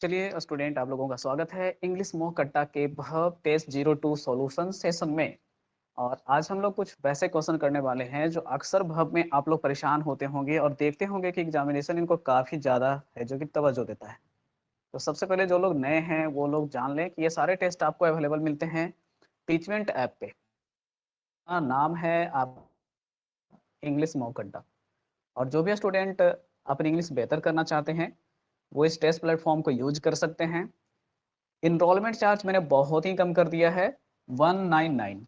चलिए स्टूडेंट, आप लोगों का स्वागत है इंग्लिश मोह कट्टा के भव टेस्ट 02 सॉल्यूशन सेशन में। और आज हम लोग कुछ वैसे क्वेश्चन करने वाले हैं जो अक्सर भव में आप लोग परेशान होते होंगे और देखते होंगे कि एग्जामिनेशन इनको काफ़ी ज़्यादा है जो कि तवज्जो देता है। तो सबसे पहले जो लोग नए हैं वो लोग जान लें कि ये सारे टेस्ट आपको अवेलेबल मिलते हैं टीचमेंट ऐप पे। नाम है आप इंग्लिश मोह कट्टा। और जो भी स्टूडेंट अपनी इंग्लिश बेहतर करना चाहते हैं वो इस टेस्ट प्लेटफॉर्म को यूज कर सकते हैं। इनरोलमेंट चार्ज मैंने बहुत ही कम कर दिया है 199,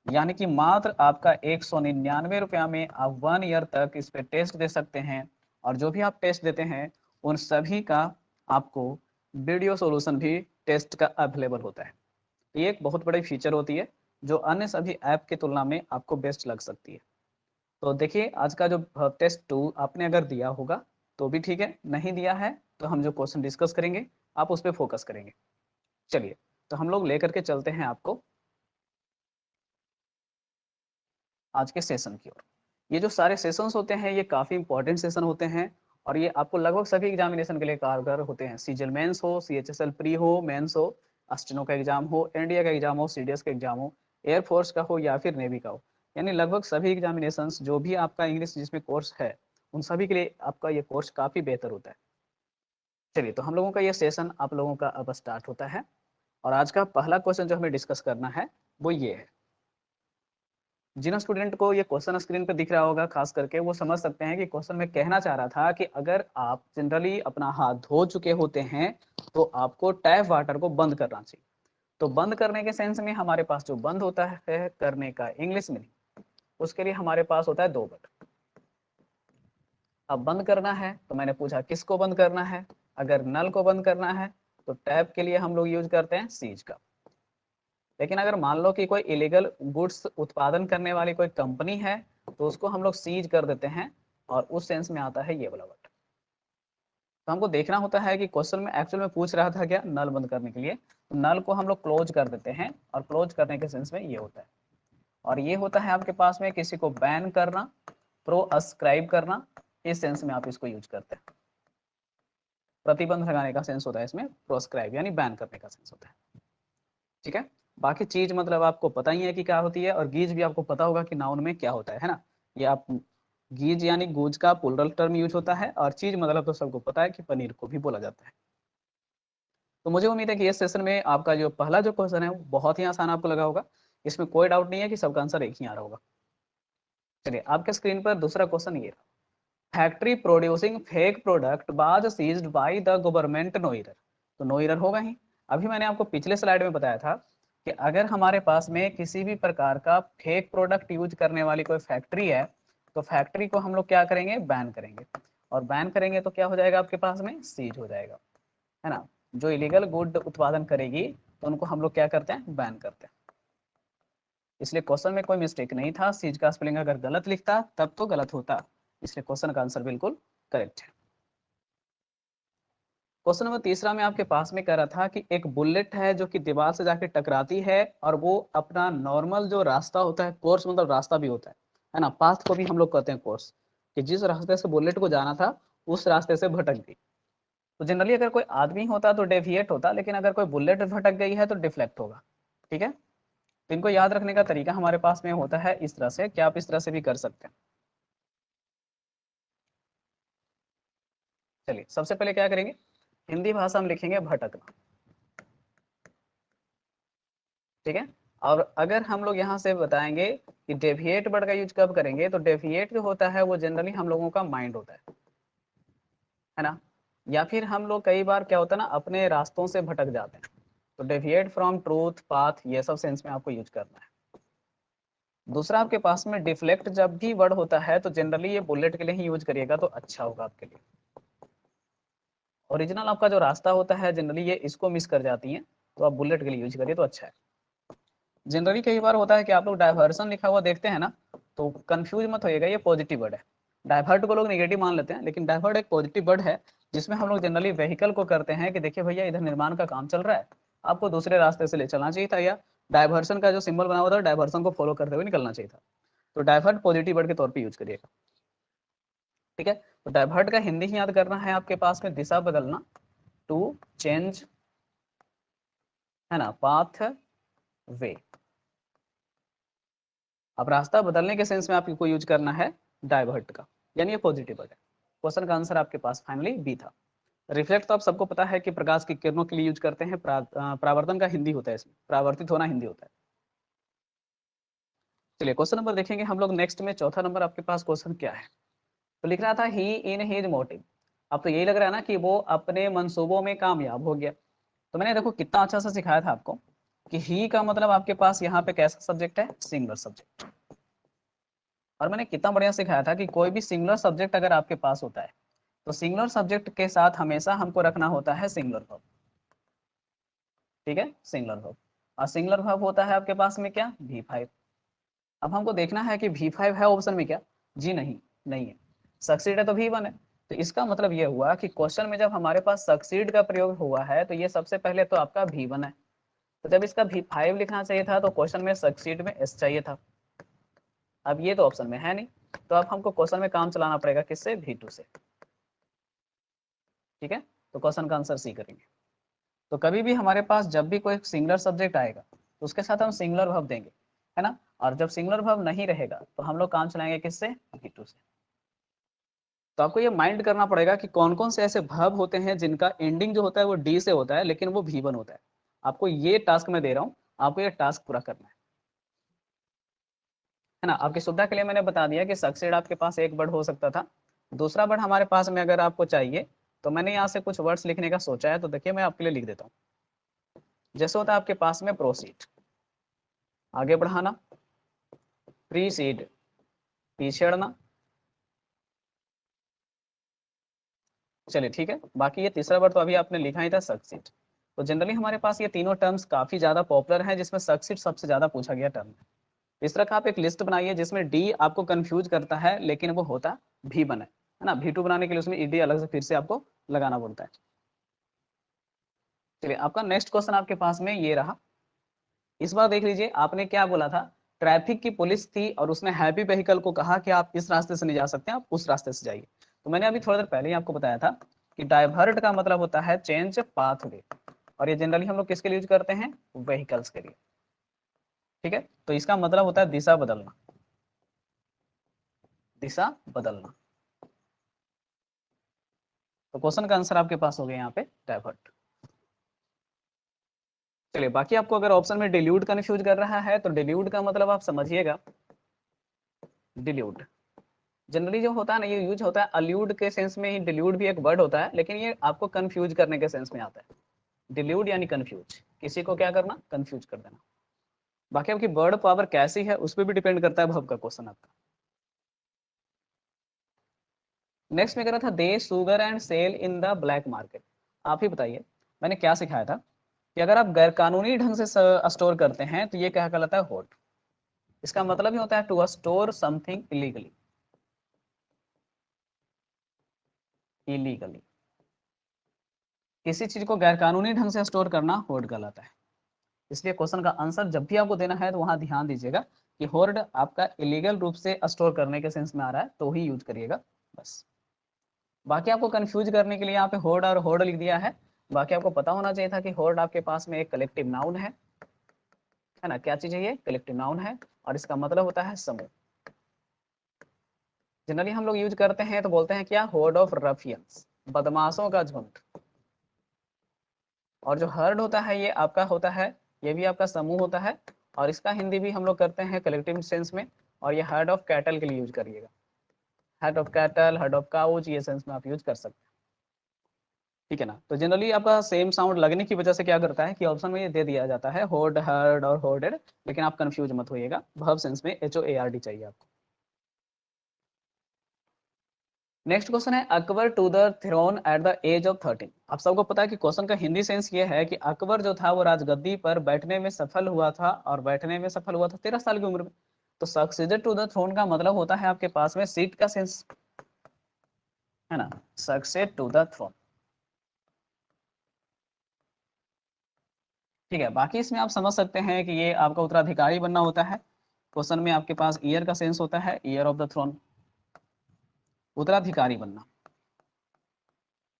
यानी कि मात्र आपका 199 रुपया में आप 1 ईयर तक इस पे टेस्ट दे सकते हैं। और जो भी आप टेस्ट देते हैं उन सभी का आपको वीडियो सॉल्यूशन भी टेस्ट का अवेलेबल होता है। ये एक बहुत बड़ी फीचर होती है जो अन्य सभी ऐप की तुलना में आपको बेस्ट लग सकती है। तो देखिए, आज का जो टेस्ट 2 आपने अगर दिया होगा तो भी ठीक है, नहीं दिया है तो हम जो क्वेश्चन डिस्कस करेंगे आप उस पर फोकस करेंगे। चलिए, तो हम लोग लेकर के चलते हैं आपको आज के सेशन की ओर। ये जो सारे सेशंस होते हैं ये काफ़ी इंपॉर्टेंट सेशन होते हैं और ये आपको लगभग सभी एग्जामिनेशन के लिए कारगर होते हैं। सीजीएल मेंस हो, सीएचएसएल प्री हो, मेंस हो, अस्टेनो का एग्जाम हो, एनडीए का एग्जाम हो, सीडीएस का एग्जाम हो, एयरफोर्स का हो या फिर नेवी का हो, यानी लगभग सभी एग्जामिनेशंस जो भी आपका इंग्लिश जिसमें कोर्स है उन सभी के लिए आपका ये कोर्स काफ़ी बेहतर होता है। चलिए, तो हम लोगों का ये सेशन आप लोगों का अब स्टार्ट होता है और आज का पहला क्वेश्चन जो हमें डिस्कस करना है वो ये है। जिन स्टूडेंट को ये क्वेश्चन स्क्रीन पे दिख रहा होगा खास करके वो समझ सकते हैं कि क्वेश्चन में कहना चाह रहा था कि अगर आप जनरली अपना हाथ धो चुके होते हैं तो आपको टैप वाटर को बंद करना चाहिए। तो बंद करने के सेंस में हमारे पास जो बंद होता है करने का इंग्लिश में, उसके लिए हमारे पास होता है दो वर्ड। अब बंद करना है तो मैंने पूछा किसको बंद करना है। अगर नल को बंद करना है तो टैप के लिए हम लोग यूज करते हैं सीज का। लेकिन अगर मान लो कि कोई इलीगल गुड्स उत्पादन करने वाली कोई कंपनी है तो उसको हम लोग सीज कर देते हैं और उस सेंस में आता है ये वाला वर्ड। तो हमको देखना होता है कि क्वेश्चन में एक्चुअल में पूछ रहा था क्या, नल बंद करने के लिए तो नल को हम लोग क्लोज कर देते हैं और क्लोज करने के सेंस में ये होता है। और ये होता है आपके पास में किसी को बैन करना, प्रोअस्क्राइब करना, इस सेंस में आप इसको यूज करते हैं। प्रतिबंध लगाने का सेंस होता है इसमें, प्रोस्क्राइब यानी बैन करने का सेंस होता है। ठीक है, बाकी चीज मतलब आपको पता ही है कि क्या होती है और गीज भी आपको पता होगा कि नाउन में क्या होता है ना। ये आप गीज यानी गूज का प्लूरल टर्म यूज होता है और चीज मतलब तो सबको पता है कि पनीर को भी बोला जाता है। तो मुझे उम्मीद है कि इस सेशन में आपका जो पहला जो क्वेश्चन है वो बहुत ही आसान आपको लगा होगा। इसमें कोई डाउट नहीं है कि सबका आंसर एक ही आ रहा होगा। चलिए, आपके स्क्रीन पर दूसरा क्वेश्चन ये रहा। Factory producing fake product was seized by the government no error. तो नो ईरर होगा ही। अभी मैंने आपको पिछले स्लाइड में बताया था कि अगर हमारे पास में किसी भी प्रकार का फेक प्रोडक्ट यूज करने वाली कोई फैक्ट्री है तो फैक्ट्री को हम लोग क्या करेंगे, बैन करेंगे। और बैन करेंगे तो क्या हो जाएगा आपके पास में, सीज हो जाएगा, है ना। जो इलीगल गुड उत्पादन करेगी तो उनको हम लोग क्या करते हैं, बैन करते हैं। इसलिए क्वेश्चन में कोई मिस्टेक नहीं था। सीज का स्पेलिंग अगर गलत लिखता तब तो गलत होता, इसलिए क्वेश्चन का आंसर बिल्कुल करेक्ट है। क्वेश्चन नंबर तीसरा में आपके पास में कह रहा था कि एक बुलेट है जो कि दीवार से जाके टकराती है और वो अपना नॉर्मल जो रास्ता होता है, कोर्स मतलब रास्ता भी होता है ना, पाथ को भी हम लोग कहते हैं कोर्स, कि जिस रास्ते से बुलेट को जाना था उस रास्ते से भटक गई। तो जनरली अगर कोई आदमी होता तो डेविएट होता, लेकिन अगर कोई बुलेट भटक गई है तो डिफ्लेक्ट होगा। ठीक है, तो इनको याद रखने का तरीका हमारे पास में होता है इस तरह से, क्या आप इस तरह से भी कर सकते हैं। चलिए, सबसे पहले क्या करेंगे, हिंदी भाषा में लिखेंगे भटकना। ठीक है, और अगर हम लोग यहाँ से बताएंगे कि डेविएट वर्ड का यूज कब करेंगे, तो डेविएट जो होता है वो जनरली हम लोगों का माइंड होता है ना। या फिर हम लोग कई बार क्या होता है ना, अपने रास्तों से भटक जाते हैं। तो डेविएट फ्रॉम ट्रूथ, पाथ, ये सब सेंस में आपको यूज करना है। दूसरा, आपके पास में डिफ्लेक्ट जब भी वर्ड होता है तो जनरली ये बुलेट के लिए ही यूज करिएगा तो अच्छा होगा आपके लिए। ओरिजिनल आपका जो रास्ता होता है जनरली ये इसको मिस कर जाती है, तो आप बुलेट के लिए यूज करिए तो अच्छा है। जनरली कई बार होता है कि आप लोग डाइवर्सन लिखा हुआ देखते हैं ना, तो कंफ्यूज मत होइएगा, ये पॉजिटिव वर्ड है। डाइवर्ट को लोग नेगेटिव मान लेते हैं, लेकिन डाइवर्ट एक पॉजिटिव वर्ड है जिसमें हम लोग जनरली व्हीकल को करते हैं कि देखिए भैया इधर निर्माण का काम चल रहा है, आपको दूसरे रास्ते से ले चलना चाहिए था, या डाइवर्सन का जो सिंबल बना हुआ था डाइवर्सन को फॉलो करते हुए निकलना चाहिए था। तो डाइवर्ट पॉजिटिव वर्ड के तौर पर यूज करिएगा। ठीक है, तो डाइवर्ट का हिंदी ही याद करना है आपके पास में, दिशा बदलना। टू चेंज, है ना, पाथ वे। अब रास्ता बदलने के सेंस में आपको यूज करना है डाइवर्ट का, यानी ये पॉजिटिव वर्ड है। क्वेश्चन का आंसर आपके पास फाइनली बी था। रिफ्लेक्ट तो आप सबको पता है कि प्रकाश की किरणों के लिए यूज करते हैं। परावर्तन का हिंदी होता है, इसमें परावर्तित होना हिंदी होता है। चलिए क्वेश्चन नंबर देखेंगे हम लोग नेक्स्ट में। चौथा नंबर आपके पास क्वेश्चन क्या है, तो लिख रहा था ही इन हिज मोटिव। अब तो यही लग रहा है ना कि वो अपने मंसूबों में कामयाब हो गया। तो मैंने देखो कितना अच्छा सा सिखाया था आपको कि ही का मतलब आपके पास यहाँ पे कैसा सब्जेक्ट है, सिंगुलर सब्जेक्ट। और मैंने कितना बढ़िया सिखाया था कि कोई भी सिंगुलर सब्जेक्ट अगर आपके पास होता है तो सिंगुलर सब्जेक्ट के साथ हमेशा हमको रखना होता है सिंगुलर वर्ब। ठीक है, सिंगुलर वर्ब। और सिंगुलर वर्ब होता है आपके पास में क्या, V5। अब हमको देखना है कि V5 है ऑप्शन में क्या, जी नहीं, नहीं है। सक्सीड है तो V1 है। तो इसका मतलब ये हुआ कि क्वेश्चन में जब हमारे पास सक्सीड का प्रयोग हुआ है तो ये सबसे पहले तो आपका V1 है। तो जब इसका V5 लिखना चाहिए था तो क्वेश्चन में सक्सीड में S चाहिए था। अब ये तो ऑप्शन में है नहीं, तो अब हमको क्वेश्चन में काम चलाना पड़ेगा किससे, V2 से। ठीक है, तो क्वेश्चन का आंसर सी करेंगे। तो कभी भी हमारे पास जब भी कोई सिंगुलर सब्जेक्ट आएगा तो उसके साथ हम सिंगुलर वर्ब देंगे, है ना। और जब सिंगुलर वर्ब नहीं रहेगा तो हम लोग काम चलाएंगे किससे, V2 से। तो आपको ये माइंड करना पड़ेगा कि कौन कौन से ऐसे वर्ब होते हैं जिनका एंडिंग जो होता है वो डी से होता है लेकिन वो V1 होता है। आपको ये टास्क मैं दे रहा हूँ, आपको ये टास्क पूरा करना है ना। आपकी सुविधा के लिए मैंने बता दिया कि सक्सेड आपके पास एक वर्ड हो सकता था। दूसरा वर्ड हमारे पास में अगर आपको चाहिए तो मैंने यहाँ से कुछ वर्ड्स लिखने का सोचा है, तो देखिए मैं आपके लिए लिख देता हूँ। जैसे होता है आपके पास में प्रोसीड, आगे बढ़ाना, प्रीसीड, पीछेड़ना। चलिए ठीक है, बाकी ये तीसरा वर्ड तो अभी आपने लिखा ही था, सक्सीड। तो जनरली हमारे पास ये तीनों टर्म्स काफी ज्यादा पॉपुलर हैं जिसमें सक्सीड सबसे ज्यादा पूछा गया टर्म है। इस तरह का आप एक लिस्ट बनाइए जिसमें डी आपको कंफ्यूज करता है लेकिन वो होता V1 है ना। V2 बनाने के लिए उसमें ईडी अलग से फिर से आपको लगाना पड़ता है। चलिए आपका नेक्स्ट क्वेश्चन आपके पास में ये रहा। इस बार देख लीजिए, आपने क्या बोला था, ट्रैफिक की पुलिस थी और उसने हैप्पी व्हीकल को कहा कि आप इस रास्ते से नहीं जा सकते, आप उस रास्ते से जाइए। तो मैंने अभी थोड़ी देर पहले ही आपको बताया था कि डाइवर्ट का मतलब होता है चेंज पाथवे, और ये जनरली हम लोग किसके लिए यूज करते हैं, व्हीकल्स के लिए। ठीक है, तो इसका मतलब होता है दिशा बदलना, दिशा बदलना। तो क्वेश्चन का आंसर आपके पास हो गया यहाँ पे डाइवर्ट। चलिए बाकी आपको अगर ऑप्शन में डिल्यूट कंफ्यूज कर रहा है तो डिल्यूट का मतलब आप समझिएगा, डिल्यूट जनरली जो होता है ना ये यूज होता है अल्यूड के सेंस में ही। डिल्यूट भी एक वर्ड होता है लेकिन ये आपको कंफ्यूज करने के सेंस में आता है। डिल्यूट यानी कंफ्यूज, किसी को क्या करना, कंफ्यूज कर देना। बाकी आपकी वर्ड पावर कैसी है उस पर भी डिपेंड करता है वर्ब का क्वेश्चन आपका। नेक्स्ट में कह रहा था they sugar and sell in the black market. आप ही बताइए मैंने क्या सिखाया था कि अगर आप गैर कानूनी ढंग से स्टोर करते हैं तो ये क्या कहलाता है, होर्ड। इसका मतलब ही होता है to store something illegally, illegally किसी चीज को गैर कानूनी ढंग से स्टोर करना होर्ड कहलाता है। इसलिए क्वेश्चन का आंसर जब भी आपको देना है तो वहां ध्यान दीजिएगा कि होर्ड आपका इलीगल रूप से स्टोर करने के सेंस में आ रहा है तो ही यूज करिएगा बस। बाकी आपको कंफ्यूज करने के लिए यहाँ पे होर्ड और होर्ड लिख दिया है। बाकी आपको पता होना चाहिए था कि होर्ड आपके पास में एक कलेक्टिव नाउन है ना। क्या चीज है ये, कलेक्टिव नाउन है और इसका मतलब होता है समूह। जनरली हम लोग यूज करते हैं तो बोलते हैं क्या, होर्ड ऑफ रफियंस, बदमाशों का झुंड। और जो हर्ड होता है ये आपका होता है, ये भी आपका समूह होता है। और इसका हिंदी भी हम लोग करते हैं कलेक्टिव सेंस में, और ये हर्ड ऑफ कैटल के लिए यूज करिएगा। Heard of cattle, heard of couch, ये सेंस में आप यूज कर सकते हैं। ठीक है ना। तो जनरली आपका सेम साउंड लगने की वजह से क्या करता है कि ऑप्शन में ये दे दिया जाता है होर्ड, हर्ड और होर्डेड, लेकिन आप कंफ्यूज मत होइएगा, वर्ब सेंस में HOARD चाहिए आपको। नेक्स्ट क्वेश्चन है Akbar to the throne at the age of 13। आप सबको पता है कि क्वेश्चन का हिंदी सेंस ये है कि अकबर जो था वो राजगद्दी पर बैठने में सफल हुआ था, और बैठने में सफल हुआ था 13 साल की उम्र में। तो सक्सीडर टू द थ्रोन का मतलब होता है आपके पास में सीट का सेंस, है ना, सक्सेड टू द थ्रोन। ठीक है, बाकी इसमें आप समझ सकते हैं कि ये आपका उत्तराधिकारी बनना होता है। क्वेश्चन में आपके पास ईयर का सेंस होता है, ईयर ऑफ द थ्रोन, उत्तराधिकारी बनना।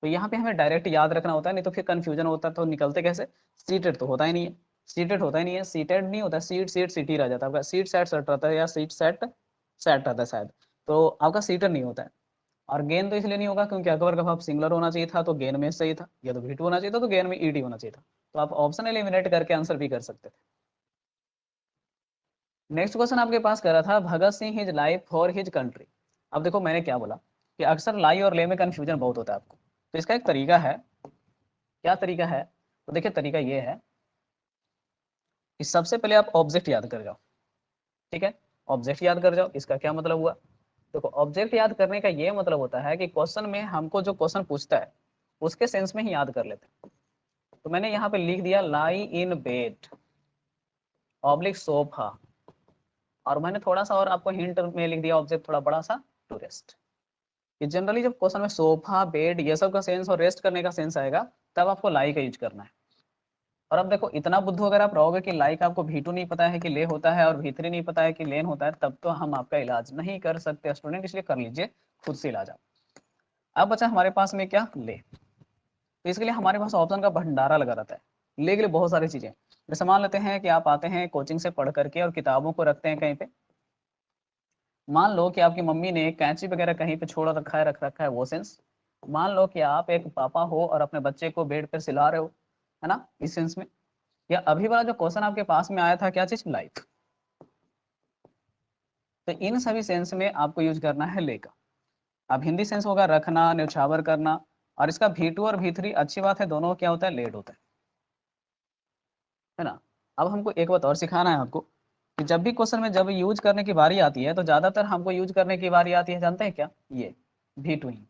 तो यहाँ पे हमें डायरेक्ट याद रखना होता है, नहीं तो फिर कंफ्यूजन होता है। तो निकलते कैसे, सीटेड तो होता ही नहीं है, सीटेड होता ही नहीं है, सीटेड नहीं होता, सीट सीट सीटी रह जाता है आपका, सीट सेट सेट रहता है, या सीट सेट सेट रहता है शायद, तो आपका सीटेड नहीं होता है। और गेन तो इसलिए नहीं होगा क्योंकि अकबर का भाव सिंगुलर होना चाहिए था, तो गेन में सही था, या तो V2 होना चाहिए था, तो गेन में ईडी होना चाहिए था। तो आप ऑप्शन एलिमिनेट करके आंसर भी कर सकते थे। नेक्स्ट क्वेश्चन आपके पास करा था, Bhagat Singh his life for his country. अब देखो मैंने क्या बोला कि अक्सर लाई और ले में कंफ्यूजन बहुत होता है आपको, तो इसका एक तरीका है। क्या तरीका है, तो देखिए तरीका ये है कि सबसे पहले आप ऑब्जेक्ट याद कर जाओ। ठीक है, ऑब्जेक्ट याद कर जाओ। इसका क्या मतलब हुआ, देखो ऑब्जेक्ट याद करने का ये मतलब होता है कि क्वेश्चन में हमको जो क्वेश्चन पूछता है उसके सेंस में ही याद कर लेते हैं। तो मैंने यहाँ पे लिख दिया लाई इन बेड ऑब्लिक सोफा, और मैंने थोड़ा सा और आपको हिंट में लिख दिया ऑब्जेक्ट थोड़ा बड़ा सा, टू रेस्ट। ये जनरली जब क्वेश्चन में सोफा बेड ये सब का सेंस और रेस्ट करने का सेंस आएगा, तब आपको लाई का यूज करना है। और अब देखो इतना बुद्धू अगर आप रहोगे कि लाई का आपको V2 नहीं पता है कि ले होता है, और V3 नहीं पता है कि लेन होता है, तब तो हम आपका इलाज नहीं कर सकते स्टूडेंट, इसलिए कर लीजिए खुद से इलाज आप। अब बचा हमारे पास में क्या, ले। तो इसके लिए हमारे पास ऑप्शन का भंडारा लगा रहता है। ले के लिए बहुत सारी चीजें, जैसे मान लेते हैं कि आप आते हैं कोचिंग से पढ़ करके और किताबों को रखते हैं कहीं पे। मान लो कि आपकी मम्मी ने कैंची वगैरह कहीं पे छोड़ रखा है, रख रखा है, वो सेंस। मान लो कि आप एक पापा हो और अपने बच्चे को बेड पर सिला रहे हो, है ना, इस सेंस में। या अभी वाला जो क्वेश्चन आपके पास में आया था, क्या चीज, लाइफ। तो इन सभी सेंस में आपको यूज करना है ले का। अब हिंदी सेंस होगा रखना, न्यौछावर करना, और इसका V2 और V3 अच्छी बात है, दोनों क्या होता है, लेट होता है ना। अब हमको एक बात और सिखाना है आपको कि जब भी क्वेश्चन में जब यूज करने की बारी आती है, तो ज्यादातर हमको यूज करने की बारी आती है, जानते हैं क्या, ये V2 ही।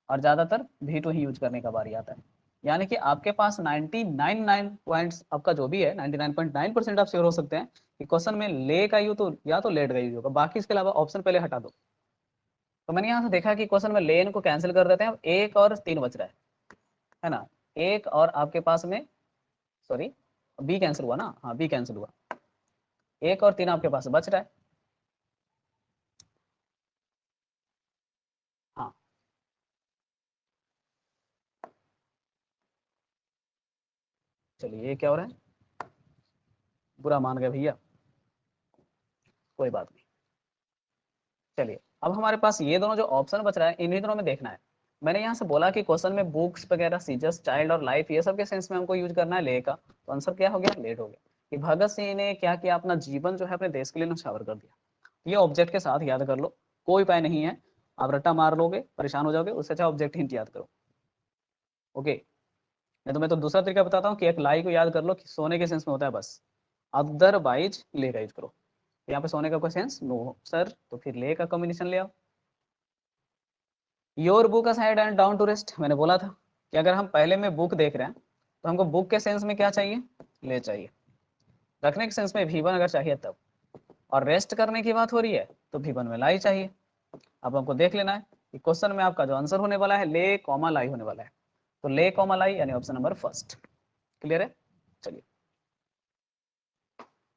और ज्यादातर V2 ही यूज करने का बारी आता है। यानी कि आपके पास 99 पॉइंट्स आपका जो भी है, 99.9% आप श्योर हो सकते हैं कि क्वेश्चन में ले का यूज तो या तो लेट का यूज होगा, बाकी इसके अलावा ऑप्शन पहले हटा दो। तो मैंने यहाँ से देखा कि क्वेश्चन में लेन को कैंसिल कर देते हैं, अब 1 और 3 बच रहा है ना। 1 और आपके पास में, सॉरी, बी कैंसिल हुआ ना, हाँ बी कैंसिल हुआ, 1 और 3 आपके पास बच रहा है। हाँ, चलिए ये क्या हो रहा है, बुरा मान गए भैया, कोई बात नहीं। चलिए अब हमारे पास ये दोनों जो ऑप्शन बच रहा है, इन्हीं दोनों में देखना है। मैंने यहाँ से बोला कि क्वेश्चन में बुक्स वगैरह, सीजर्स, चाइल्ड और लाइफ, ये सब के सेंस में हमको यूज करना है ले का। तो आंसर क्या हो गया, लेट हो गया। कि भगत सिंह ने क्या किया, अपना जीवन जो है अपने देश के लिए न्यौछावर कर दिया। ये ऑब्जेक्ट के साथ याद कर लो, कोई उपाय नहीं है। आप रट्टा मार लोगे परेशान हो जाओगे, उससे अच्छा ऑब्जेक्ट हिंट याद करो। ओके, नहीं तो मैं तो दूसरा तरीका बताता हूँ कि एक लाई को याद कर लो कि सोने के सेंस में होता है बस, अदरवाइज ले का यूज करो। यहाँ पे सोने का कोई सेंस नो सर, तो फिर ले का कॉम्बिनेशन ले आओ। Your book side and down to rest, मैंने बोला था कि अगर हम पहले में बुक देख रहे हैं तो हमको बुक के सेंस में क्या चाहिए, ले चाहिए। रखने के सेंस में V1 अगर चाहिए तब, और रेस्ट करने की बात हो रही है तो V1 में लाई चाहिए। अब हमको देख लेना है कि क्वेश्चन में आपका जो आंसर होने वाला है ले कॉमा लाई होने वाला है, तो ले कॉमा लाई यानी ऑप्शन नंबर फर्स्ट। क्लियर है, चलिए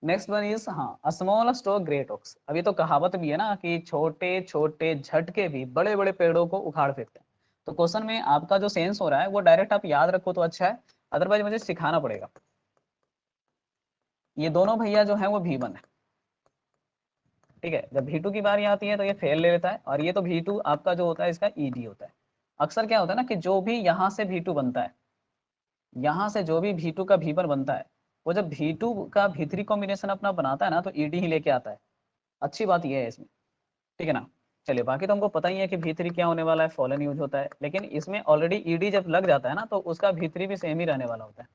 नेक्स्ट वन इज, हाँ, स्मॉल स्टोक ग्रेट ओक्स। अभी तो कहावत भी है ना कि छोटे छोटे झटके भी बड़े बड़े पेड़ों को उखाड़ फेंकते हैं। तो क्वेश्चन में आपका जो सेंस हो रहा है वो डायरेक्ट आप याद रखो तो अच्छा है, अदरवाइज मुझे सिखाना पड़ेगा। ये दोनों भैया जो है वो V1 है, ठीक है। जब V2 की बारी आती है तो ये फेल ले लेता है, और ये तो V2 आपका जो होता है इसका ईडी होता है। अक्सर क्या होता है ना कि जो भी यहाँ से V2 बनता है, यहाँ से जो भी V2 का V1 बनता है, वो जब V2 का V3 कॉम्बिनेशन अपना बनाता है ना, तो ईडी ही लेके आता है। अच्छी बात ये है इसमें, ठीक है ना। चलिए बाकी तो हमको पता ही है कि V3 क्या होने वाला है, फॉलन यूज होता है, लेकिन इसमें ऑलरेडी ईडी जब लग जाता है ना, तो उसका V3 भी सेम ही रहने वाला होता है,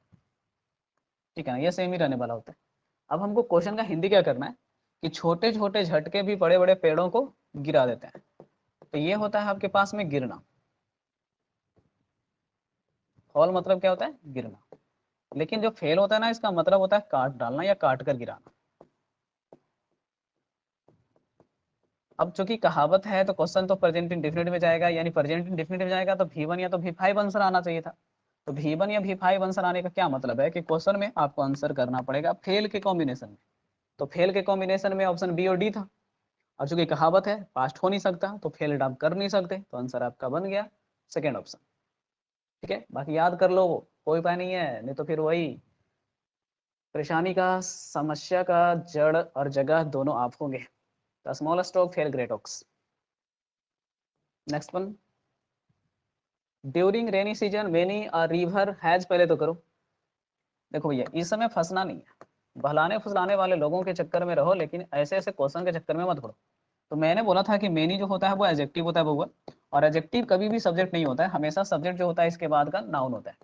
ठीक है ना, ये सेम ही रहने वाला होता है। अब हमको क्वेश्चन का हिंदी क्या करना है कि छोटे छोटे झटके भी बड़े बड़े पेड़ों को गिरा देते हैं। तो ये होता है आपके पास में गिरना। फॉल मतलब क्या होता है, गिरना। लेकिन जो फेल होता है ना, इसका मतलब होता है काट डालना या काट कर गिराना। अब चूंकि कहावत है तो क्वेश्चन तो प्रेजेंट इंडेफिनिट में जाएगा, यानी प्रेजेंट इंडेफिनिट में जाएगा, तो V1 या तो V5 आंसर आना चाहिए था। तो V1 या V5 आंसर आने का क्या मतलब है कि क्वेश्चन में आपको आंसर करना पड़ेगा फेल के कॉम्बिनेशन में। तो फेल के कॉम्बिनेशन में ऑप्शन बी और डी था, और चूंकि कहावत है पास्ट हो नहीं सकता, तो फेल आप कर नहीं सकते, तो आंसर आपका बन गया सेकेंड ऑप्शन। ठीक है, बाकी याद कर लो, कोई उपाय नहीं है, नहीं तो फिर वही परेशानी का, समस्या का जड़ और जगह दोनों आप होंगे। The small stroke fell great oaks. Next one, during rainy season many a river has, पहले तो करो। देखो भैया, इस समय फंसना नहीं है, बहलाने फुसलाने वाले लोगों के चक्कर में रहो, लेकिन ऐसे ऐसे क्वेश्चन के चक्कर में मत पड़ो। तो मैंने बोला था कि मेनी जो होता है वो एडजेक्टिव होता है बउआ, और एडजेक्टिव कभी भी सब्जेक्ट नहीं होता है, हमेशा सब्जेक्ट जो होता है इसके बाद का नाउन होता है।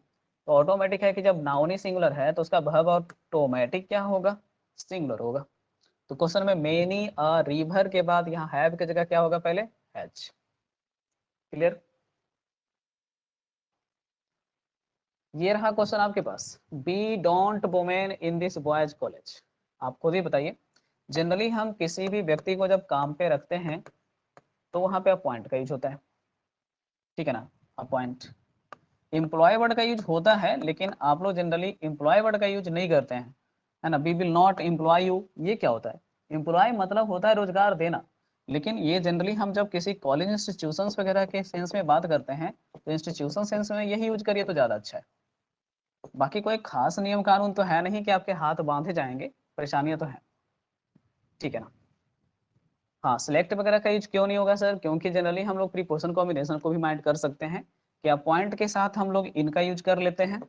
तो ऑटोमेटिक है कि जब नाउन ही सिंगुलर है तो उसका वर्ब ऑटोमेटिक क्या होगा, सिंगुलर होगा। तो क्वेश्चन में मेनी अ रिवर के बाद यहाँ हैव की जगह क्या होगा, पहले हैज। क्लियर? ये रहा क्वेश्चन आपके पास, we don't women in this boys college. आप खुद ही बताइए, जनरली हम किसी भी व्यक्ति को जब काम पे रखते हैं तो वहां पे अपॉइंट का यूज होता है, ठीक है ना, अपॉइंट। एम्प्लॉय वर्ड का यूज होता है, लेकिन आप लोग जनरली एम्प्लॉय वर्ड का यूज नहीं करते हैं, है ना। We will not employ you, ये क्या होता है, एम्प्लॉय मतलब होता है रोजगार देना, लेकिन ये जनरली हम जब किसी कॉलेज इंस्टीट्यूशंस वगैरह के सेंस में बात करते हैं तो इंस्टीट्यूशन सेंस में यही यूज करिए तो ज़्यादा अच्छा है। बाकी कोई खास नियम कानून तो है नहीं कि आपके हाथ बांधे जाएंगे, परेशानियां तो है, ठीक है ना। हाँ, सिलेक्ट वगैरह का यूज क्यों नहीं होगा सर, क्योंकि जनरली हम लोग प्रीपोजिशन कॉम्बिनेशन को भी माइंड कर सकते हैं कि अपॉइंट के साथ हम लोग इनका यूज कर लेते हैं,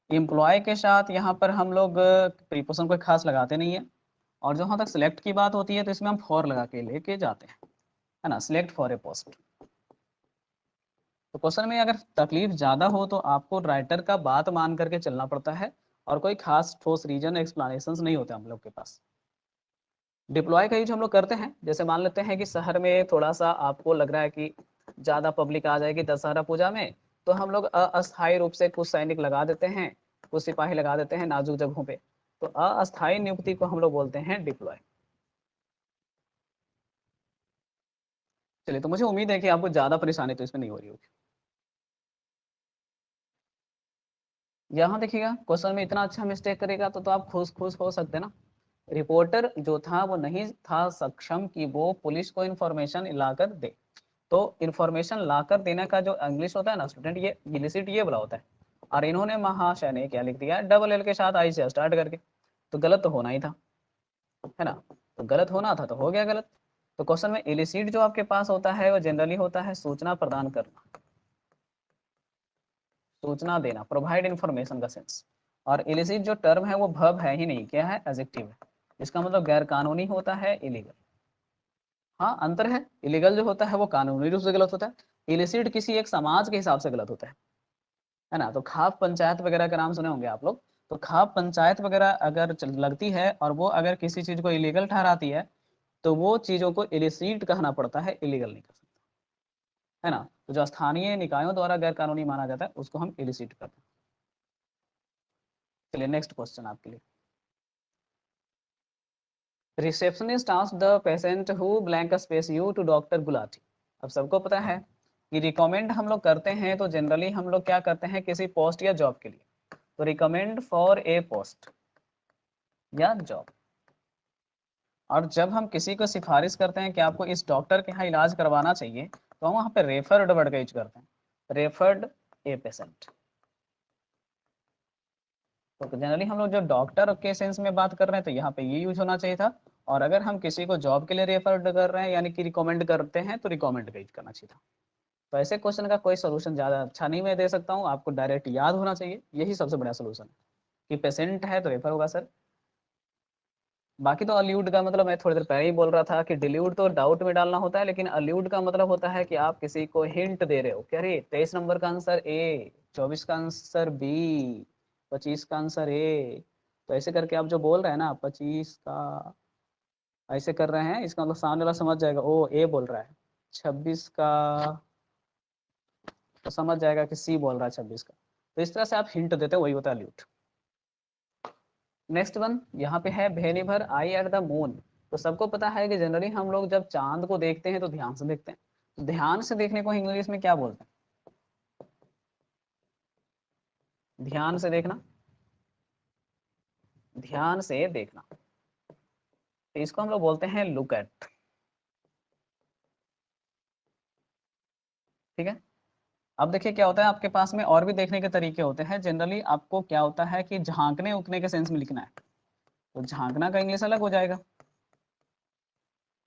एम्प्लॉय के साथ यहाँ पर हम लोग प्रीपोजिशन कोई खास लगाते नहीं है, और जहाँ तक सिलेक्ट की बात होती है तो इसमें हम फॉर लगा के लेके जाते हैं, है ना, सिलेक्ट फॉर ए पोस्ट। तो क्वेश्चन में अगर तकलीफ ज़्यादा हो तो आपको राइटर का बात मान करके चलना पड़ता है, और कोई खास ठोस रीजन एक्सप्लेनेशन नहीं होते हम लोग के पास। डिप्लॉय का यूज हम लोग करते हैं, जैसे मान लेते हैं कि शहर में थोड़ा सा आपको लग रहा है कि ज़्यादा पब्लिक आ जाएगी दशहरा पूजा में, तो हम लोग अस्थायी रूप से कुछ सैनिक लगा देते हैं, कुछ सिपाही लगा देते हैं नाजुक जगहों पे, तो अस्थायी नियुक्ति को हम लोग बोलते हैं डिप्लॉय। चलिए, तो मुझे उम्मीद है कि आपको ज़्यादा परेशानी तो इसमें नहीं हो रही होगी। यहाँ देखिएगा, क्वेश्चन में इतना अच्छा मिस्टेक करेगा तो आप खुश खुश हो सकते हैं ना। रिपोर्टर जो था वो नहीं था सक्षम कि वो पुलिस को इन्फॉर्मेशन लाकर दे। तो इन्फॉर्मेशन लाकर देने का जो इंग्लिश होता है ना स्टूडेंट, ये इलिसिट ये वाला होता है, और इन्होंने महाशय ने क्या लिख दिया, डबल एल के साथ आई से स्टार्ट करके, तो गलत तो होना ही था, है ना। तो गलत होना था तो हो गया गलत। तो क्वेश्चन में इलिसिट जो आपके पास होता है वो जनरली होता है सूचना प्रदान करना, सूचना देना, प्रोवाइड इन्फॉर्मेशन का सेंस। और इलिसिट जो टर्म है वो वर्ब है ही नहीं, क्या है, एडजेक्टिव है। इसका मतलब गैर कानूनी होता है, इलीगल। हाँ, अंतर है, इलीगल जो होता है वो कानूनी रूप से गलत होता है, इलिसिट किसी एक समाज के हिसाब से गलत होता है ना। तो खाप पंचायत वगैरह का नाम सुने होंगे आप लोग, तो खाप पंचायत वगैरह अगर लगती है और वो अगर किसी चीज को इलीगल ठहराती है तो वो चीजों को इलिसिट कहना पड़ता है, इलीगल नहीं कर सकता, है ना। तो जो स्थानीय निकायों द्वारा गैर कानूनी माना जाता है उसको हम इलिसिट करते हैं। चलिए, नेक्स्ट क्वेश्चन आपके लिए, receptionist asked the patient who blank space you to doctor Gulati. अब सबको पता है कि रिकमेंड हम लोग करते हैं तो जनरली हम लोग क्या करते हैं किसी पोस्ट या जॉब के लिए, तो रिकमेंड फॉर ए पोस्ट या जॉब। और जब हम किसी को सिफारिश करते हैं कि आपको इस डॉक्टर के यहाँ इलाज करवाना चाहिए तो हम वहाँ पे रेफर्ड वर्ड का यूज करते हैं, रेफर्ड ए पेशेंट। तो जनरली हम लोग जो डॉक्टर के सेंस में बात कर रहे हैं तो यहाँ पे ये यूज होना चाहिए था, और अगर हम किसी को जॉब के लिए रेफर कर रहे हैं यानी कि रिकमेंड करते हैं तो रिकमेंड का यूज करना चाहिए था। तो ऐसे क्वेश्चन का कोई सोल्यूशन ज़्यादा अच्छा नहीं मैं दे सकता हूँ, आपको डायरेक्ट याद होना चाहिए, यही सबसे बड़ा सोल्यूशन है कि पेशेंट है तो रेफर होगा सर। बाकी तो अल्यूड का मतलब मैं थोड़ी देर पहले ही बोल रहा था कि डिल्यूड तो डाउट में डालना होता है, लेकिन अल्यूड का मतलब होता है कि आप किसी को हिंट दे रहे हो कि अरे 23 नंबर का आंसर ए, 24 का आंसर बी, 25 का आंसर ए। तो ऐसे करके आप जो बोल रहे हैं ना 25 का, ऐसे कर रहे हैं, इसका मतलब सामने वाला समझ जाएगा ओ ए बोल रहा है, 26 का तो समझ जाएगा कि सी बोल रहा है 26 का। तो इस तरह से आप हिंट देते हो, वही होता है अल्यूट। नेक्स्ट वन यहाँ पे है भेनिभर आई एट द मून। तो सबको पता है कि जनरली हम लोग जब चांद को देखते हैं तो ध्यान से देखते हैं, तो ध्यान से देखने को इंग्लिश में क्या बोलते हैं, ध्यान से देखना, ध्यान से देखना, तो इसको हम लोग बोलते हैं लुक एट, ठीक है। अब देखिए क्या होता है, आपके पास में और भी देखने के तरीके होते हैं। जनरली आपको क्या होता है कि झांकने उकने के सेंस में लिखना है, तो झांकना का इंग्लिश अलग हो जाएगा।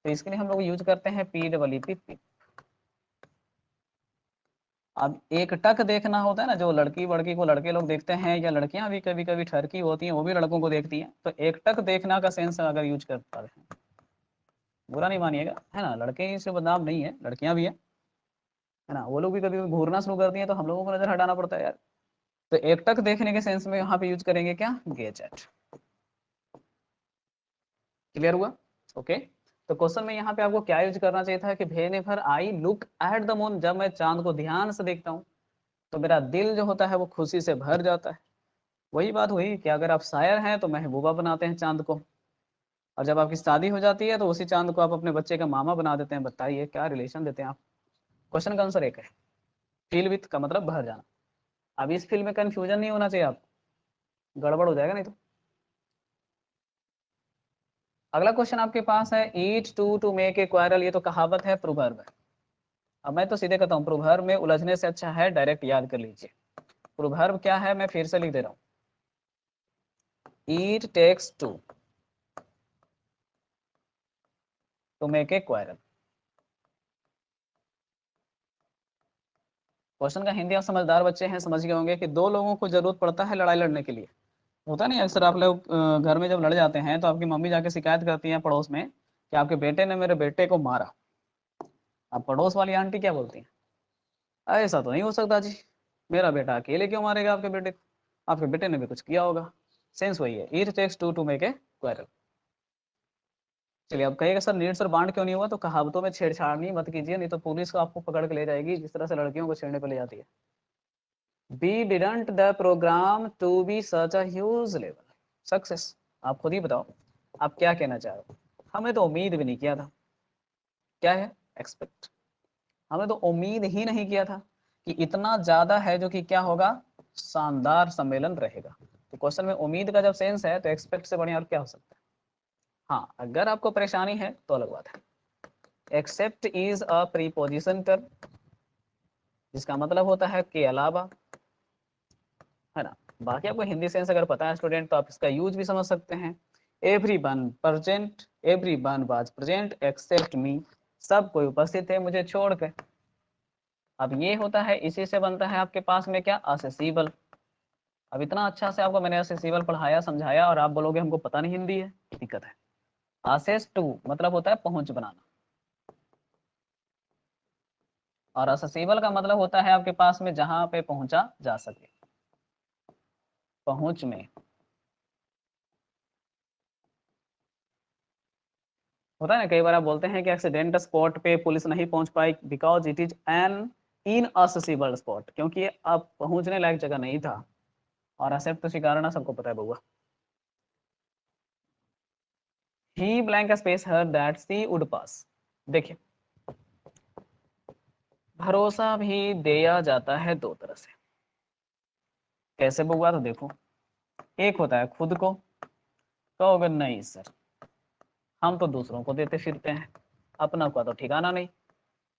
तो इसके लिए हम लोग यूज करते हैं पी। अब एक टक देखना होता है ना, जो लड़की वड़की को लड़के लोग देखते हैं, या लड़कियां भी कभी कभी ठरकी होती हैं, वो भी लड़कों को देखती हैं, तो एक टक देखना का सेंस अगर यूज करता है, बुरा नहीं मानिएगा, है ना, लड़के से बदनाम नहीं है, लड़कियां भी है ना, वो लोग भी कभी कभी घूरना शुरू करती हैं, तो हम लोगों को नजर हटाना पड़ता है यार। तो एक टक देखने के सेंस में यहाँ पे यूज करेंगे क्या, गेज एट। क्लियर हुआ? ओके। तो क्वेश्चन में यहाँ पे आपको क्या यूज करना चाहिए था कि whenever I look at the moon, जब मैं चांद को ध्यान से देखता हूँ तो मेरा दिल जो होता है वो खुशी से भर जाता है। वही बात हुई कि अगर आप शायर हैं तो महबूबा बनाते हैं चांद को, और जब आपकी शादी हो जाती है तो उसी चांद को आप अपने बच्चे का मामा बना देते हैं। बताइए क्या रिलेशन देते हैं आप। क्वेश्चन का आंसर एक है, फील विथ का मतलब भर जाना। अब इस फील में कंफ्यूजन नहीं होना चाहिए आप, गड़बड़ हो जाएगा नहीं तो। अगला क्वेश्चन आपके पास है, ईट टू मेक ए क्वारल, ये तो कहावत है, प्रोवर्ब है। अब मैं तो सीधे कहता हूँ, प्रोवर्ब में उलझने से अच्छा है डायरेक्ट याद कर लीजिए। प्रोवर्ब क्या है, मैं फिर से लिख दे रहा हूँ, it takes to make a quarrel. Question का हिंदी आप समझदार बच्चे हैं, समझ गए होंगे कि दो लोगों को जरूरत पड़ता है लड़ाई लड़ने के लिए। होता नहीं, अक्सर आप लोग घर में जब लड़ जाते हैं तो आपकी मम्मी जाके शिकायत करती है पड़ोस में कि आपके बेटे ने मेरे बेटे को मारा। अब पड़ोस वाली आंटी क्या बोलती है, ऐसा तो नहीं हो सकता जी, मेरा बेटा अकेले क्यों मारेगा आपके बेटे को, आपके बेटे ने भी कुछ किया होगा। सेंस वही है, it takes to make a quarrel. चलिए, अब कहिएगा सर नीड्स और बांड क्यों नहीं हुआ, तो कहावतों में छेड़छाड़ मत कीजिए, नहीं तो पुलिस को आपको पकड़ के ले जाएगी, जिस तरह से लड़कियों को छेड़ने पे ले जाती है। We didn't the program to be such a huge level success। आप खुद ही बताओ, आप क्या कहना चाह रहे हो। हमें तो उम्मीद भी नहीं किया था, क्या है, एक्सपेक्ट। हमें तो उम्मीद ही नहीं किया था कि इतना ज्यादा है जो कि क्या होगा, शानदार सम्मेलन रहेगा। तो क्वेश्चन में उम्मीद का जब सेंस है तो एक्सपेक्ट से बढ़िया और क्या हो सकता है। हाँ, अगर आपको परेशानी है तो अलग बात है। Except is a preposition term, जिसका मतलब होता है के अलावा, है ना। बाकी आपको हिंदी सेंस अगर पता है स्टूडेंट, तो आप इसका यूज भी समझ सकते हैं। Everyone present, everyone was present except me, सब कोई उपस्थित है मुझे छोड़कर। अब ये होता है, इसी से बनता है आपके पास में क्या, असेसिबल। अब इतना अच्छा से आपको मैंने असेसिबल पढ़ाया समझाया और आप बोलोगे हमको पता नहीं हिंदी है, दिक्कत है। असेस टू मतलब होता है पहुंच बनाना, और असेसिबल का मतलब होता है आपके पास में जहां पे पहुंचा जा सके, पहुंच में। होता है ना, कई बार आप बोलते हैं कि एक्सीडेंट स्पॉट पे पुलिस नहीं पहुंच पाई because it is an inaccessible spot, क्योंकि ये अब पहुंचने लायक जगह नहीं था। और एक्सेप्ट तो स्वीकारना सबको पता है बउआ। ही ब्लैंक स्पेस हर दैट सी वुड पास। देखिए, भरोसा भी दिया जाता है दो तरह से। कैसे बउआ, तो देखो, एक होता है खुद को, कहोगे नहीं सर हम तो दूसरों को देते फिरते हैं, अपना का तो ठिकाना नहीं।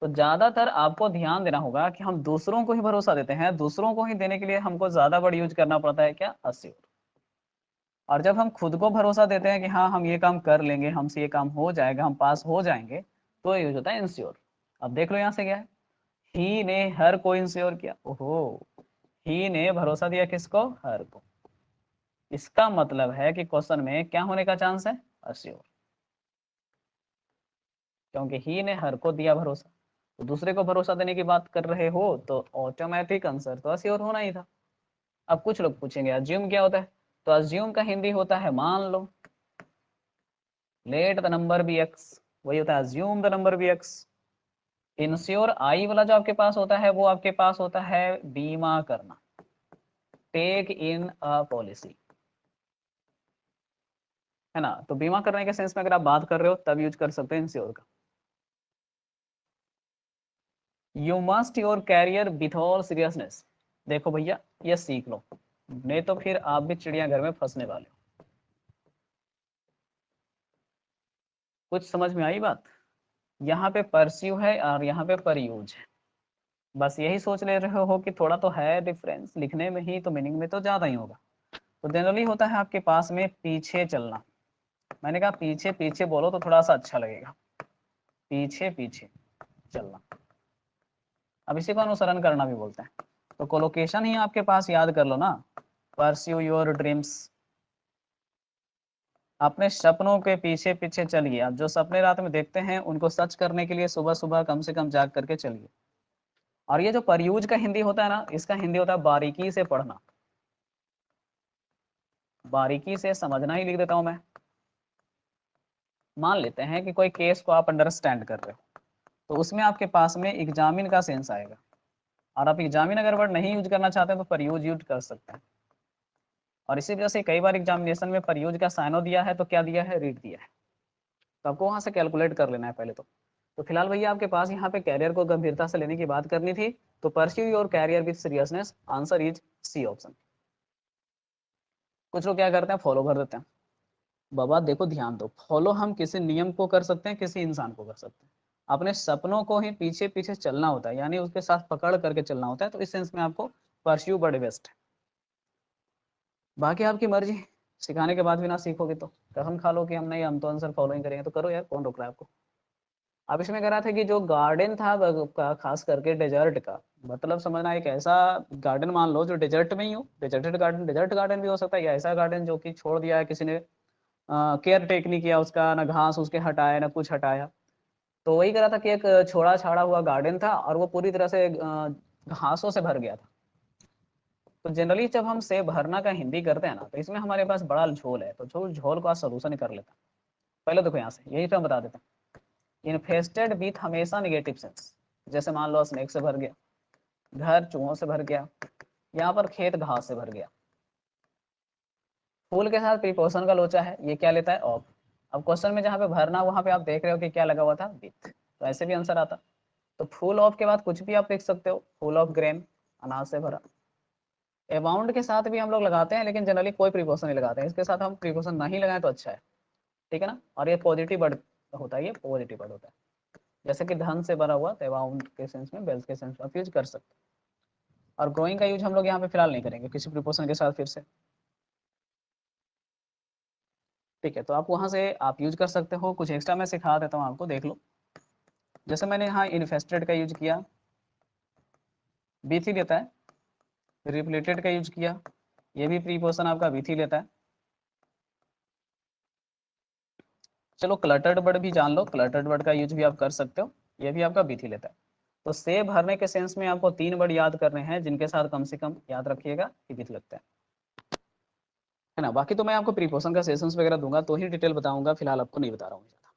तो ज्यादातर आपको ध्यान देना होगा कि हम दूसरों को ही भरोसा देते हैं, दूसरों को ही देने के लिए हमको ज्यादा वर्ड यूज करना पड़ता है क्या, अस्योर। और जब हम खुद को भरोसा देते हैं कि हाँ हम ये काम कर लेंगे, हमसे ये काम हो जाएगा, हम पास हो जाएंगे, तो यूज होता है इंश्योर। अब देख लो यहाँ से क्या है, ही ने हर को इंश्योर किया। ओहो, ही ने भरोसा दिया किसको, हर को। इसका मतलब है कि क्वेश्चन में क्या होने का चांस है, अस्योर, क्योंकि ही ने हर को दिया भरोसा। तो दूसरे को भरोसा देने की बात कर रहे हो तो ऑटोमेटिक आंसर तो अस्योर होना ही था। अब कुछ लोग पूछेंगे अज्यूम क्या होता है, तो अज्यूम का हिंदी होता है मान लो। Let the number be X, वही होता है assume the number be X. Ensure I वाला जो आपके पास होता है वो आपके पास होता है बीमा करना, टेक इन अ पॉलिसी, है ना। तो बीमा करने के सेंस में अगर आप बात कर रहे हो तब यूज कर सकते हैं इंश्योर का। You must your career with all seriousness, देखो भैया ये सीख लो, नहीं तो फिर आप भी चिड़ियाघर में फंसने वाले हो। कुछ समझ में आई बात। यहाँ पे परस्यू है और यहाँ पे पर यूज है। बस यही सोच ले रहे हो कि थोड़ा तो है डिफरेंस, लिखने में ही तो मीनिंग में तो ज़्यादा ही होगा। तो जनरली होता है आपके पास में पीछे चलना। मैंने कहा पीछे पीछे बोलो तो थोड़ा सा अच्छा लगेगा, पीछे पीछे चलना। अब इसी को अनुसरण करना भी बोलते हैं। तो कोलोकेशन ही आपके पास याद कर लो ना, परस्यू योर ड्रीम्स, अपने सपनों के पीछे पीछे चलिए। आप जो सपने रात में देखते हैं उनको सच करने के लिए सुबह सुबह कम से कम जाग करके चलिए। और ये जो परयूज का हिंदी होता है ना, इसका हिंदी होता है बारीकी से पढ़ना, बारीकी से समझना ही लिख देता हूं मैं। मान लेते हैं कि कोई केस को आप अंडरस्टैंड कर रहे हो, तो उसमें आपके पास में एग्जामिन का सेंस आएगा। और आप एग्जामिन अगर वर्ड नहीं यूज करना चाहते हैं तो परयूज यूज कर सकते हैं। और इसी वजह से कई बार एग्जामिनेशन में परयूज का साइनो दिया है तो क्या दिया है, रीड दिया है। तो आपको वहां से कैलकुलेट कर लेना है पहले तो फिलहाल भैया आपके पास यहाँ पे कैरियर को गंभीरता से लेने की बात करनी थी, तो pursue your career with seriousness, answer is C option. कुछ लोग क्या करते हैं, फॉलो कर देते हैं। बाबा देखो ध्यान दो, फॉलो हम किसी नियम को कर सकते हैं, किसी इंसान को कर सकते हैं। अपने सपनों को ही पीछे पीछे चलना होता है, यानी उसके साथ पकड़ करके चलना होता है। तो इस सेंस में आपको परस्यू बड़े बेस्ट है। बाकी आपकी मर्जी, सिखाने के बाद भी ना सीखोगे तो कसम खा लो कि हम नहीं, हम तो आंसर फॉलोइंग करेंगे। तो करो यार, कौन रोक रहा है आपको। अब इसमें कह रहा था कि जो गार्डन था खास करके डेजर्ट का, मतलब समझना एक ऐसा गार्डन मान लो जो डेजर्ट में ही हो। डेजर्टेड गार्डन, डेजर्ट गार्डन भी हो सकता है, या ऐसा गार्डन जो कि छोड़ दिया है किसी ने, केयर टेक नहीं किया उसका, ना घास उसके हटाया ना कुछ हटाया। तो वही कह रहा था कि एक छोड़ा छाड़ा हुआ गार्डन था और वो पूरी तरह से घासों से भर गया था। तो जनरली जब हम से भरना का हिंदी करते हैं ना, तो इसमें हमारे पास बड़ा झोल है, तो झोल झोल का सोल्यूशन कर लेता है। पहले देखो यहाँ से यही पे हम बता देते हैं, इन्फेस्टेड विथ हमेशा निगेटिव सेंस। जैसे मान लो स्नेक से भर गया, घर चूहों से भर गया, यहाँ पर खेत घास से भर गया। फूल के साथ प्रीपोजिशन का लोचा है, ये क्या लेता है, ऑफ। अब क्वेश्चन में जहाँ पे भरना वहां पे आप देख रहे हो कि क्या लगा हुआ था, विथ, तो ऐसे भी आंसर आता। तो फुल ऑफ के बाद कुछ भी आप लिख सकते हो, फुल ऑफ ग्रेन, अनाज से भरा। अबाउंड के साथ भी हम लोग लगाते हैं, लेकिन जनरली कोई प्रीपोजिशन नहीं लगाते हैं, इसके साथ हम प्रीपोजिशन नहीं लगाएं तो अच्छा है, ठीक है ना। और ये पॉजिटिव वर्ड होता है, ये पॉजिटिव वर्ड होता है। जैसे कि धन से भरा हुआ, तो अबाउंड के सेंस में, वेल्थ के सेंस में आप यूज कर सकते हैं। और ग्रोइंग का यूज हम लोग यहाँ पे फिलहाल नहीं करेंगे किसी प्रीपोजिशन के साथ फिर से, ठीक है। तो आप वहां से आप यूज कर सकते हो। कुछ एक्स्ट्रा मैं सिखा देता हूँ आपको, देख लो। जैसे मैंने यहाँ इन्फेस्टेड का यूज किया, बीथ ही लेता है। रिप्लेटेड का यूज किया, ये भी प्रीपोजिशन आपका बीथ ही लेता है। चलो क्लटर्ड वर्ड भी जान लो, क्लटर्ड वर्ड का यूज भी आप कर सकते हो, ये भी आपका बीथ ही लेता है। तो से भरने के सेंस में आपको 3 वर्ड याद करने हैं, जिनके साथ कम से कम याद रखिएगा कि बीथ लगता है ना। बाकी तो मैं आपको प्रीपोजिशन का सेशंस वगैरह दूंगा तो ही डिटेल बताऊंगा, फिलहाल आपको नहीं बता रहा हूँ ज़्यादा।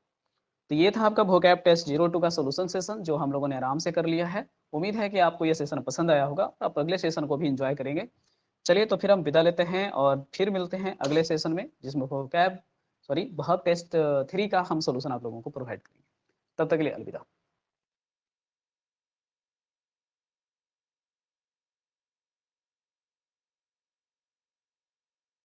तो ये था आपका वोकैब टेस्ट 02 का सोल्यूशन सेशन, जो हम लोगों ने आराम से कर लिया है। उम्मीद है कि आपको ये सेशन पसंद आया होगा, आप अगले सेशन को भी इंजॉय करेंगे। चलिए तो फिर हम विदा लेते हैं और फिर मिलते हैं अगले सेशन में, जिसमें वोकैब, सॉरी, वर्ब टेस्ट 3 का हम सोल्यूशन आप लोगों को प्रोवाइड करेंगे। तब तक के लिए अलविदा।